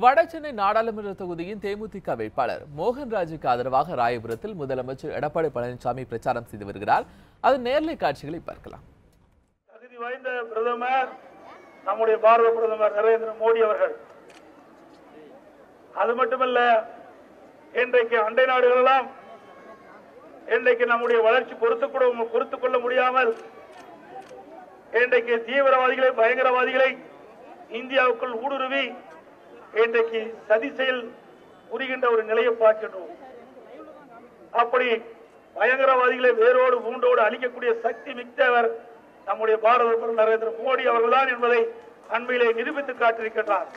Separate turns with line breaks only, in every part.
வடசென்னை நாடாளுமன்ற தொகுதியின் தேமுதிக வேட்பாளர் மோகன்ராஜுக்கு ஆதரவாக ராயபுரத்தில் முதலமைச்சர் எடப்பாடி பழனிசாமி பிரச்சாரம் செய்து வருகிறார். அது நேர்லை காட்சிகளை பார்க்கலாம்.
தகுதி வாய்ந்த பிரதமர் நம்முடைய பாரத பிரதமர் நரேந்திர மோடி அவர்கள். அது மட்டுமல்ல, இன்றைக்கு அண்டை நாடுகளெல்லாம் இன்றைக்கு நம்முடைய வளர்ச்சி பொறுத்துக் கொள்ள முடியாமல் இன்றைக்கு தீவிரவாதிகளை பயங்கரவாதிகளை இந்தியாவுக்குள் ஊடுருவி இன்றைக்கு சதி செயல் புரிகின்ற ஒரு நிலையை பார்க்கின்றோம். அப்படி பயங்கரவாதிகளை வேரோடு பூண்டோடு அழிக்கக்கூடிய சக்தி மிக்கவர் நம்முடைய பாரத பிரதமர் நரேந்திர மோடி அவர்கள்தான் என்பதை அண்மையிலே நிரூபித்து காட்டியிருக்கின்றார்.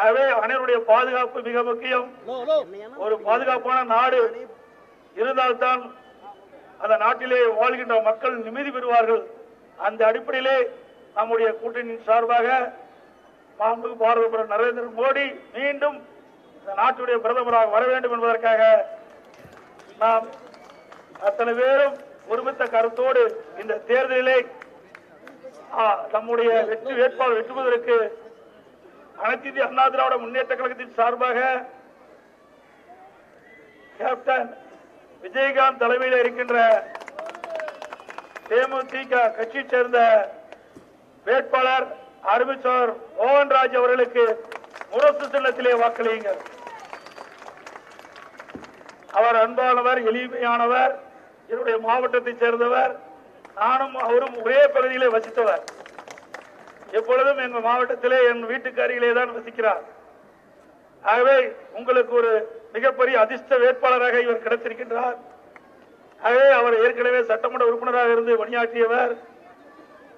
ஆகவே அனைவருடைய பாதுகாப்பு மிக முக்கியம். ஒரு பாதுகாப்பான நாடு இருந்தால்தான் அந்த நாட்டிலே வாழ்கின்ற மக்கள் நிம்மதி பெறுவார்கள். அந்த அடிப்படையிலே நம்முடைய கூட்டணியின் சார்பாக பாரத பிரதமர் நரேந்திர மோடி மீண்டும் இந்த நாட்டுடைய பிரதமராக வர வேண்டும் என்பதற்காக நாம் அத்தனை பேரும் ஒருமித்த கருத்தோடு இந்த தேர்தலிலே நம்முடைய வேட்பாளர் வெற்றி பெறுவதற்கு அனைத்து இந்திய அண்ணா திராவிட முன்னேற்ற கழகத்தின் சார்பாக கேப்டன் விஜயகாந்த் தலைமையில் இருக்கின்ற தேமுதிக கட்சியைச் சேர்ந்த வேட்பாளர் அறிவிச்சவர் மோகன்ராஜ் அவர்களுக்கு முரசு சின்னத்திலே வாக்களியுங்கள். அவர் அன்பானவர், எளிமையானவர், என்னுடைய மாவட்டத்தைச் சேர்ந்தவர். நானும் அவரும் ஒரே பகுதியிலே வசித்தவர். எப்பொழுதும் எங்கள் மாவட்டத்திலே என் வீட்டுக்கு அருகிலே தான் வசிக்கிறார். ஆகவே உங்களுக்கு ஒரு மிகப்பெரிய அதிர்ஷ்ட வேட்பாளராக இவர் கிடைத்திருக்கின்றார். ஆகவே அவர் ஏற்கனவே சட்டமன்ற உறுப்பினராக இருந்து பணியாற்றியவர்,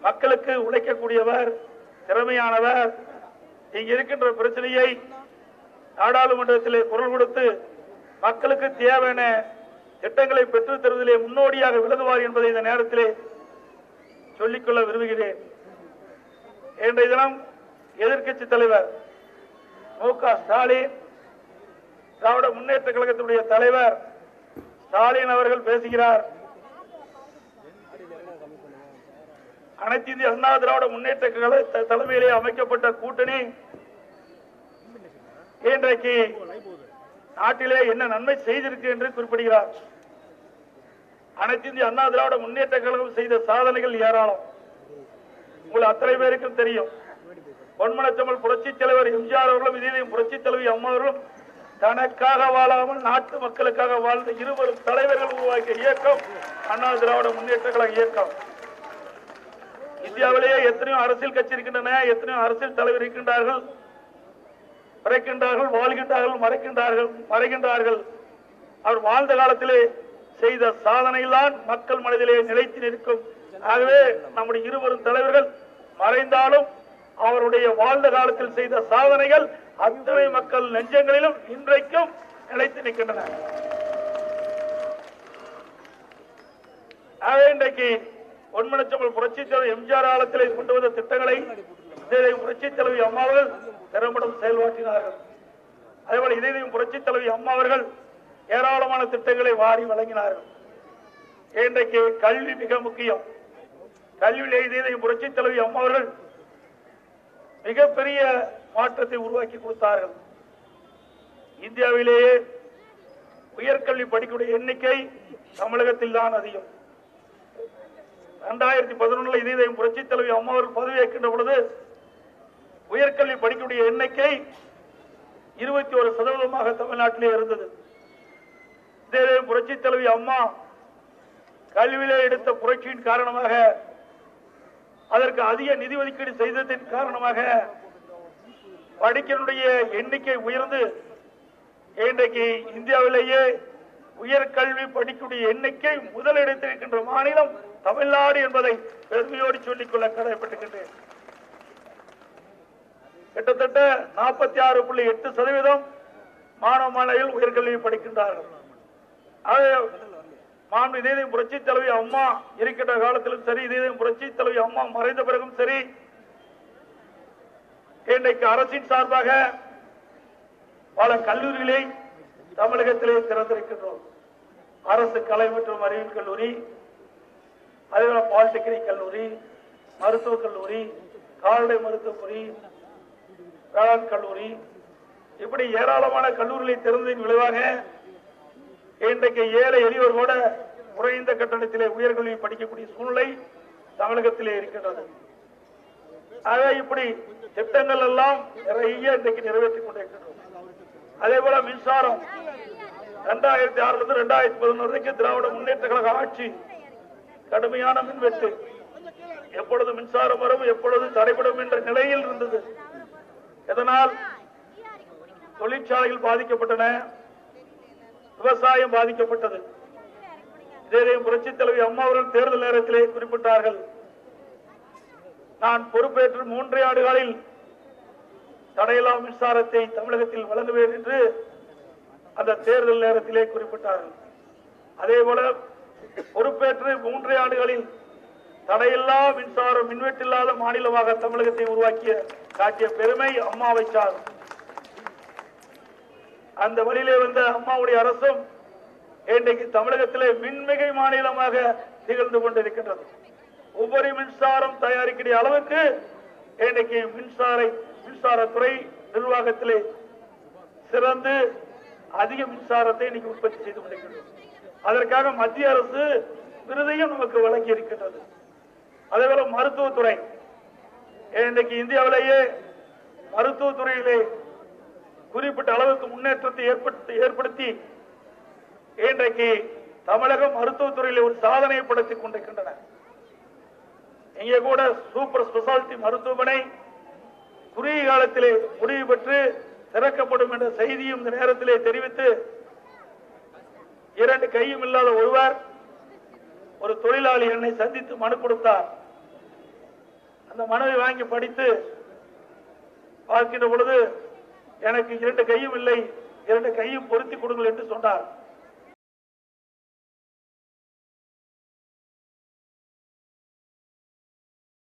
மக்களுக்கு உழைக்கக்கூடியவர், திறமையானவர். இங்க இருக்கின்ற பிரச்சனையை நாடாளுமன்றத்திலே குரல் கொடுத்து மக்களுக்கு தேவையான திட்டங்களை பெற்றுத் தருவதிலே முன்னோடியாக விளங்குவார் என்பதை இந்த நேரத்திலே சொல்லிக்கொள்ள விரும்புகிறேன். இன்றைய தினம் எதிர்க்கட்சி தலைவர் மு.க. ஸ்டாலின், திராவிட முன்னேற்ற கழகத்தினுடைய தலைவர் ஸ்டாலின் அவர்கள் பேசுகிறார். அனைத்து இந்திய அண்ணா திராவிட முன்னேற்ற கழக தலைமையிலே அமைக்கப்பட்ட கூட்டணி இன்றைக்கு நாட்டிலே என்ன நன்மை செய்திருக்கு என்று குறிப்பிடுகிறார். அனைத்து இந்திய அண்ணா திராவிட முன்னேற்ற கழகம் செய்த சாதனைகள் ஏராளம். உங்கள் அத்தனை பேருக்கும் தெரியும். பொன்மனச்செம்மல் புரட்சித் தலைவர் எம்ஜிஆர் அவர்களும் இதே புரட்சித் தலைவி அம்மா அவர்களும் தனக்காக வாழாமல் நாட்டு மக்களுக்காக வாழ்ந்த இருவரும் தலைவர்கள் உருவாக்கிய இயக்கம் அண்ணா திராவிட முன்னேற்ற கழக இயக்கம். இந்தியாவிலேயே எத்தனையோ அரசியல் கட்சி இருக்கின்றன, எத்தனையோ அரசியல் தலைவர் இருக்கின்றார்கள், பிறக்கின்றார்கள், வாழ்கின்றார்கள், மறைகின்றார்கள். அவர் வாழ்ந்த காலத்திலே செய்த சாதனையில்தான் மக்கள் மனதிலே நிலைத்து நிற்கும். ஆகவே நம்முடைய இருவரும் தலைவர்கள் மறைந்தாலும் அவருடைய வாழ்ந்த காலத்தில் செய்த சாதனைகள் அத்தனை மக்கள் நெஞ்சங்களிலும் இன்றைக்கும் நிலைத்து நிற்கின்றன. ஆகவே இன்றைக்கு பொன்மனச்செம்மல் புரட்சித் தலைவர் எம்ஜிஆர் காலத்திலே கொண்டு வந்த திட்டங்களை புரட்சித் தலைவி அம்மாவர்கள் திறம்படம் செயல்பாற்றினார்கள். அதேபோல இதயம் புரட்சித் தலைவி அம்மா அவர்கள் ஏராளமான திட்டங்களை வாரி வழங்கினார்கள். இன்றைக்கு கல்வி மிக முக்கியம். கல்வியிலே இதயம் புரட்சித் தலைவி அம்மா அவர்கள் மிகப்பெரிய மாற்றத்தை உருவாக்கி கொடுத்தார்கள். இந்தியாவிலேயே உயர்கல்வி படிக்கக்கூடிய எண்ணிக்கை தமிழகத்தில் தான் அதிகம். 2011 இதயம் புரட்சித் தலைவி அம்மா அவர்கள் பதவியேற்கின்ற பொழுது உயர்கல்வி படிக்கக்கூடிய எண்ணிக்கை 21% தமிழ்நாட்டிலே இருந்தது. இதயம் புரட்சித் தலைவி அம்மா கல்வியிலே எடுத்த புரட்சியின் காரணமாக, அதற்கு அதிக நிதி ஒதுக்கீடு செய்ததின் காரணமாக படிக்கனுடைய எண்ணிக்கை உயர்ந்து இன்றைக்கு இந்தியாவிலேயே உயர்கல்வி படிக்கக்கூடிய எண்ணிக்கை முதலிடத்தில் இருக்கின்ற மாநிலம் தமிழ்நாடு என்பதை பெருமையோடு சொல்லிக்கொள்ள கடமைப்பட்டிருக்கின்றேன். கிட்டத்தட்ட 46.8% மாணவ மாணவிகள் உயர்கல்வி படிக்கின்றார்கள். இதயம் புரட்சித் தலைவி அம்மா இருக்கின்ற காலத்திலும் சரி, இதயம் புரட்சித் தலைவி அம்மா மறைந்த பிறகும் சரி, இன்றைக்கு அரசின் சார்பாக பல கல்லூரிகளை தமிழகத்திலே திறந்திருக்கின்றோம். அரசு கலை மற்றும் அறிவியல் கல்லூரி, அதேபோல பாலிடெக்னிக் கல்லூரி, மருத்துவக் கல்லூரி, கால்நடை மருத்துவமனை, வேளாண் கல்லூரி, இப்படி ஏராளமான கல்லூரிகளை திறந்ததின் விளைவாக இன்றைக்கு ஏழை எளியோர் கூட குறைந்த கட்டணத்திலே உயர்கல்வியில் படிக்கக்கூடிய சூழ்நிலை தமிழகத்திலே இருக்கின்றது. ஆக இப்படி திட்டங்கள் எல்லாம் நிறைய இன்றைக்கு நிறைவேற்றிக் கொண்டிருக்கின்றோம். அதே போல மின்சாரம் 2006 2011 வரைக்கும் திராவிட முன்னேற்ற கழக ஆட்சி கடுமையான மின்வெட்டு, எப்பொழுது மின்சாரம் வரும் எப்பொழுது தடைபடும் என்ற நிலையில் இருந்தது. இதனால் தொழிற்சாலைகள் பாதிக்கப்பட்டன, விவசாயம் பாதிக்கப்பட்டது. இதே புரட்சித் தலைவி அம்மா அவர்கள் தேர்தல் நேரத்திலே குறிப்பிட்டார்கள், நான் பொறுப்பேற்று 3 ஆண்டுகளில் தடையில்லா மின்சாரத்தை தமிழகத்தில் வழங்குவேன் என்று அந்த தேர்தல் நேரத்திலே குறிப்பிட்டார்கள். அதே போல பொறுப்பேற்று 3 ஆண்டுகளில் தடையில்லா மின்சாரம் மின்வெட்டில்லாத மாநிலமாக தமிழகத்தை உருவாக்கிய காட்டிய பெருமை அம்மாவை சாரும். அந்த வழியிலே வந்த அம்மாவுடைய அரசும் இன்றைக்கு தமிழகத்திலே மின்மிகை மாநிலமாக திகழ்ந்து கொண்டிருக்கின்றது. ஒவ்வொரு மின்சாரம் தயாரிக்கிற அளவுக்கு இன்றைக்கு மின்சாரத்துறை நிர்வாகத்திலே சிறந்து அதிக மின்சாரத்தை இன்னைக்கு உற்பத்தி செய்து கொண்டிருக்கின்றோம். அதற்காக மத்திய அரசு விருதையும் நமக்கு வழங்கி இருக்கின்றது. அதேபோல மருத்துவத்துறை, இன்றைக்கு இந்தியாவிலேயே மருத்துவத்துறையிலே குறிப்பிட்ட அளவுக்கு முன்னேற்றத்தை ஏற்படுத்தி இன்றைக்கு தமிழகம் மருத்துவத்துறையில் ஒரு சாதனையை படுத்திக் கொண்டிருக்கின்றன. இங்கே கூட சூப்பர் ஸ்பெஷாலிட்டி மருத்துவமனை குறுகிய காலத்திலே முடிவு பெற்று திறக்கப்படும் என்ற செய்தியும் இந்த நேரத்திலே தெரிவித்து, 2 கையும் இல்லாத ஒருவர் ஒரு தொழிலாளி என்னை சந்தித்து மனு கொடுத்தார். அந்த மனுவை வாங்கி படித்து பார்க்கின்ற பொழுது எனக்கு 2 கையும் இல்லை, 2 கையும் பொருத்தி கொடுங்கள் என்று சொன்னார்.